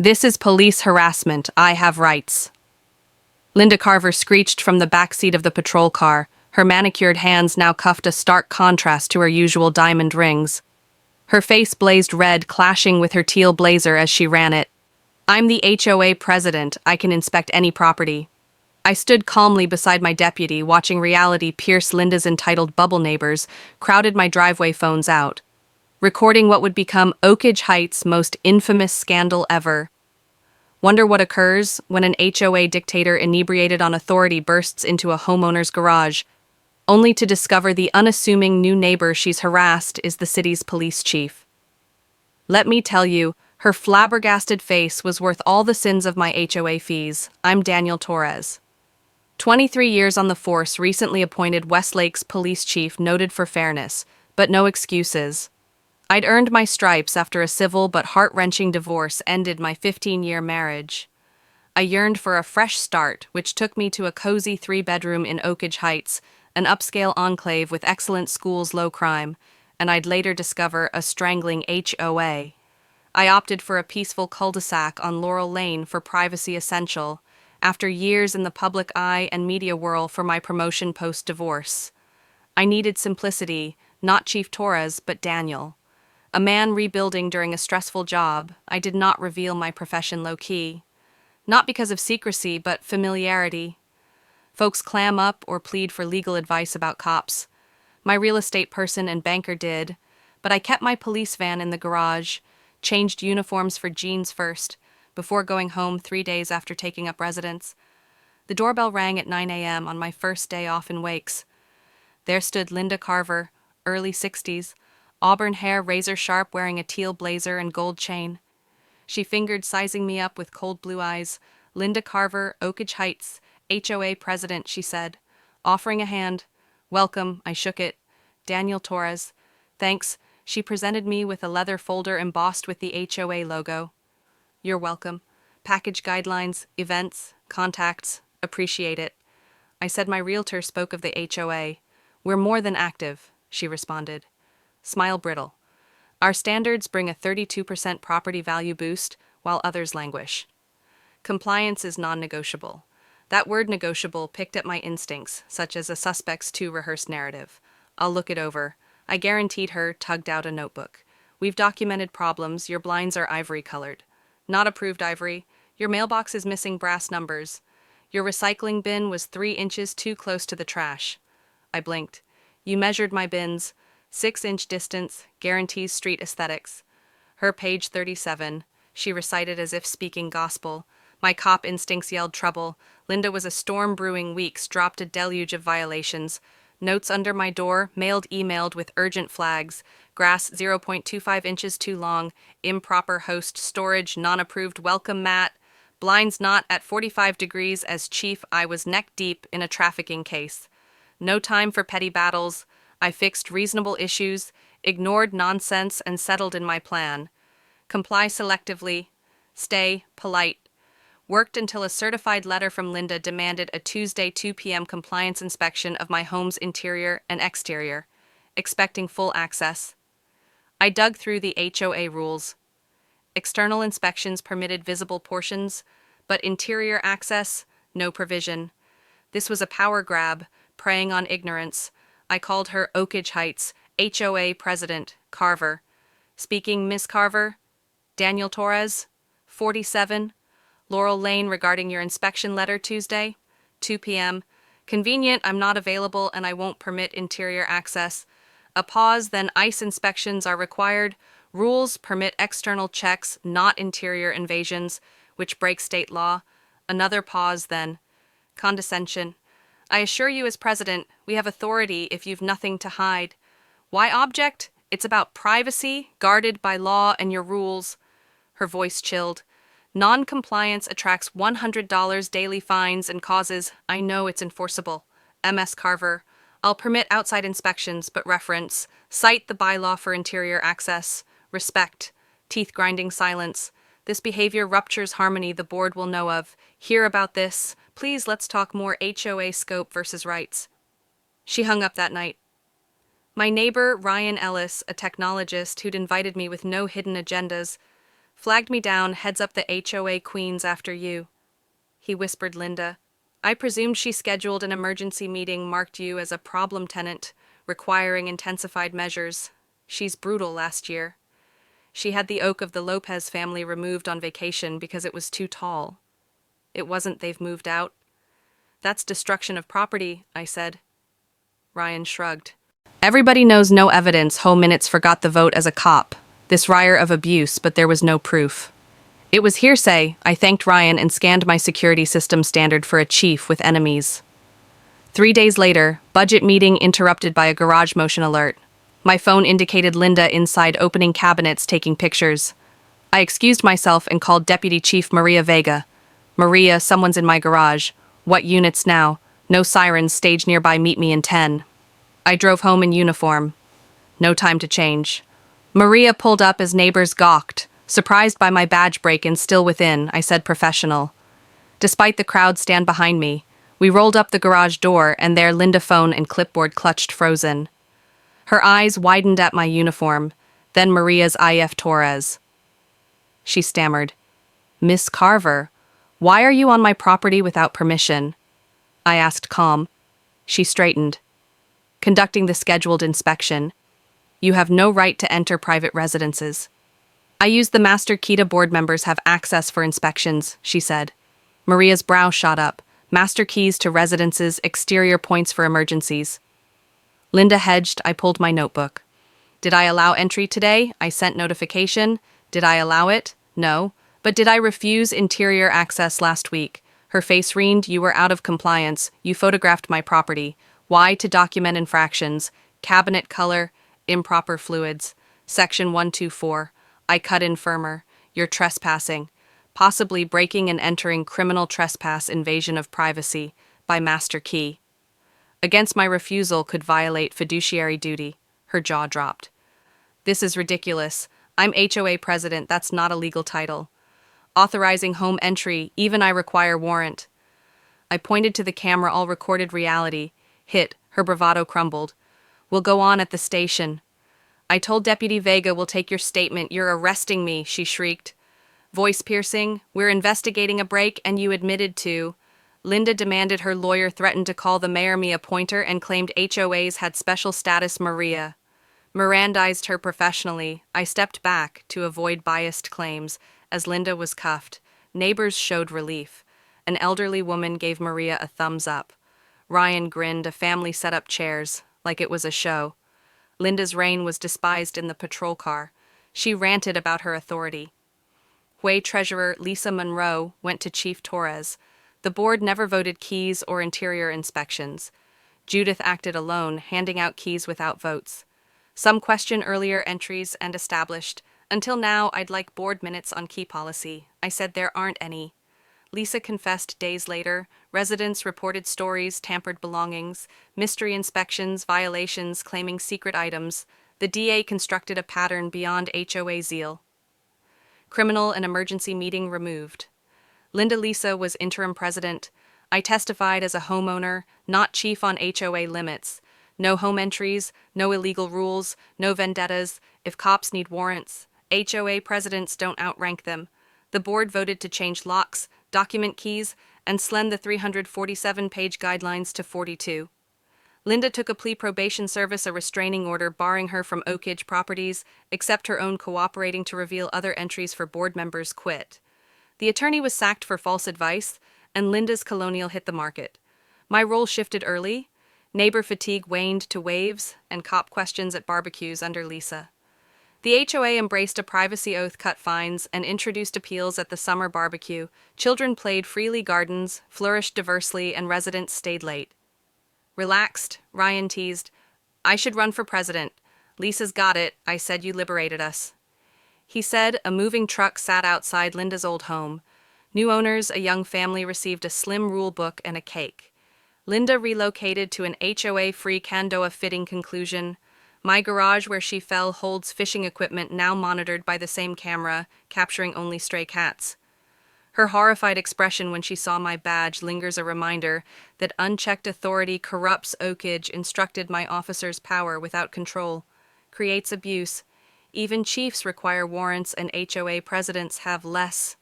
This is police harassment. I have rights. Linda Carver screeched from the back seat of the patrol car. Her manicured hands now cuffed a stark contrast to her usual diamond rings. Her face blazed red, clashing with her teal blazer as she ran it. I'm the HOA president. I can inspect any property. I stood calmly beside my deputy, watching reality pierce Linda's entitled bubble neighbors, crowded my driveway phones out, recording what would become Oakage Heights' most infamous scandal ever. Wonder what occurs when an HOA dictator inebriated on authority bursts into a homeowner's garage, only to discover the unassuming new neighbor she's harassed is the city's police chief. Let me tell you, her flabbergasted face was worth all the sins of my HOA fees. I'm Daniel Torres. 23 years on the force, recently appointed Westlake's police chief, noted for fairness, but no excuses. I'd earned my stripes after a civil but heart-wrenching divorce ended my 15-year marriage. I yearned for a fresh start, which took me to a cozy 3-bedroom in Oakage Heights, an upscale enclave with excellent schools, low crime, and I'd later discover a strangling HOA. I opted for a peaceful cul-de-sac on Laurel Lane for privacy essential, after years in the public eye and media whirl for my promotion post-divorce. I needed simplicity, not Chief Torres, but Daniel. A man rebuilding during a stressful job, I did not reveal my profession low-key. Not because of secrecy, but familiarity. Folks clam up or plead for legal advice about cops. My real estate person and banker did, but I kept my police van in the garage, changed uniforms for jeans first, before going home 3 days after taking up residence. The doorbell rang at 9 a.m. on my first day off in Wakes. There stood Linda Carver, early 60s, auburn hair razor sharp, wearing a teal blazer and gold chain. She fingered sizing me up with cold blue eyes. Linda Carver, Oakage Heights, HOA president, she said, offering a hand. Welcome, I shook it. Daniel Torres. Thanks. She presented me with a leather folder embossed with the HOA logo. You're welcome. Package guidelines, events, contacts. Appreciate it. I said my realtor spoke of the HOA. We're more than active, she responded. Smile brittle. Our standards bring a 32% property value boost, while others languish. Compliance is non-negotiable. That word negotiable picked at my instincts, such as a suspect's too rehearsed narrative. I'll look it over. I guaranteed her, tugged out a notebook. We've documented problems. Your blinds are ivory-colored. Not approved ivory. Your mailbox is missing brass numbers. Your recycling bin was 3 inches too close to the trash. I blinked. You measured my bins. 6-inch distance, guarantees street aesthetics. Her page 37. She recited as if speaking gospel. My cop instincts yelled trouble. Linda was a storm brewing weeks, dropped a deluge of violations. Notes under my door, emailed with urgent flags. Grass 0.25 inches too long. Improper host storage, non-approved welcome mat. Blinds not at 45 degrees. As chief, I was neck deep in a trafficking case. No time for petty battles. I fixed reasonable issues, ignored nonsense, and settled in my plan. Comply selectively. Stay polite. Worked until a certified letter from Linda demanded a Tuesday 2 p.m. compliance inspection of my home's interior and exterior, expecting full access. I dug through the HOA rules. External inspections permitted visible portions, but interior access, no provision. This was a power grab, preying on ignorance. I called her Oakage Heights, HOA president, Carver. Speaking, Miss Carver. Daniel Torres, 47, Laurel Lane, regarding your inspection letter Tuesday, 2 p.m. Convenient, I'm not available and I won't permit interior access. A pause, then ICE inspections are required. Rules permit external checks, not interior invasions, which break state law. Another pause, then condescension. I assure you as president, we have authority if you've nothing to hide. Why object? It's about privacy, guarded by law and your rules. Her voice chilled. Non-compliance attracts $100 daily fines and causes, I know it's enforceable. MS Carver. I'll permit outside inspections, but reference. Cite the bylaw for interior access. Respect. Teeth-grinding silence. This behavior ruptures harmony the board will know of. Hear about this. Please, let's talk more HOA scope versus rights. She hung up that night. My neighbor, Ryan Ellis, a technologist who'd invited me with no hidden agendas, Flagged me down, heads up the HOA queens after you, he whispered Linda. I presumed she scheduled an emergency meeting, marked you as a problem tenant, requiring intensified measures. She's brutal last year. She had the oak of the Lopez family removed on vacation because it was too tall. It wasn't they've moved out. That's destruction of property, I said. Ryan shrugged. Everybody knows no evidence Home Minutes forgot the vote as a cop. This riot of abuse, but there was no proof. It was hearsay. I thanked Ryan and scanned my security system standard for a chief with enemies. 3 days later, budget meeting interrupted by a garage motion alert. My phone indicated Linda inside opening cabinets taking pictures. I excused myself and called Deputy Chief Maria Vega. Maria, someone's in my garage. What units now? No sirens, stage nearby, meet me in 10. I drove home in uniform. No time to change. Maria pulled up as neighbors gawked. Surprised by my badge break-in still within, I said professional. Despite the crowd stand behind me, we rolled up the garage door and there Linda phone and clipboard clutched frozen. Her eyes widened at my uniform, then Maria's IF Torres. She stammered, Miss Carver, why are you on my property without permission? I asked calm. She straightened. Conducting the scheduled inspection. You have no right to enter private residences. I use the master key to board members have access for inspections, she said. Maria's brow shot up. Master keys to residences, exterior points for emergencies. Linda hedged. I pulled my notebook. Did I allow entry today? I sent notification. Did I allow it? No. But did I refuse interior access last week? Her face reamed. You were out of compliance. You photographed my property. Why? To document infractions. Cabinet color, improper fluids. Section 124. I cut in firmer. You're trespassing. Possibly breaking and entering criminal trespass invasion of privacy by master key. Against my refusal could violate fiduciary duty. Her jaw dropped. This is ridiculous. I'm HOA president, that's not a legal title. Authorizing home entry, even I require warrant. I pointed to the camera, all recorded reality. Hit, her bravado crumbled. We'll go on at the station. I told Deputy Vega we'll take your statement. You're arresting me, she shrieked. Voice piercing, we're investigating a break and you admitted to. Linda demanded. Her lawyer threatened to call the mayor me a pointer and claimed HOAs had special status. Maria Mirandized her professionally. I stepped back to avoid biased claims as Linda was cuffed. Neighbors showed relief. An elderly woman gave Maria a thumbs up. Ryan grinned. A family set up chairs, like it was a show. Linda's reign was despised in the patrol car. She ranted about her authority. HOA Treasurer Lisa Monroe went to Chief Torres. The board never voted keys or interior inspections. Judith acted alone, handing out keys without votes. Some question earlier entries and established. Until now, I'd like board minutes on key policy. I said there aren't any. Lisa confessed days later. Residents reported stories, tampered belongings, mystery inspections, violations, claiming secret items. The DA constructed a pattern beyond HOA zeal. Criminal and emergency meeting removed. Linda Lisa was interim president. I testified as a homeowner, not chief on HOA limits. No home entries, no illegal rules, no vendettas. If cops need warrants, HOA presidents don't outrank them. The board voted to change locks, document keys, and slend the 347-page guidelines to 42. Linda took a plea probation service, a restraining order barring her from Oakage properties, except her own cooperating to reveal other entries for board members quit. The attorney was sacked for false advice, and Linda's colonial hit the market. My role shifted early. Neighbor fatigue waned to waves and cop questions at barbecues under Lisa. The HOA embraced a privacy oath, cut fines, and introduced appeals at the summer barbecue. Children played freely, gardens flourished diversely, and residents stayed late. Relaxed, Ryan teased. I should run for president. Lisa's got it. I said you liberated us. He said. A moving truck sat outside Linda's old home. New owners, a young family, received a slim rule book and a cake. Linda relocated to an HOA-free Candoa fitting. Conclusion. My garage where she fell holds fishing equipment now monitored by the same camera, capturing only stray cats. Her horrified expression when she saw my badge lingers, a reminder that unchecked authority corrupts. Oakage instructed my officers' power without control, creates abuse. Even chiefs require warrants and HOA presidents have less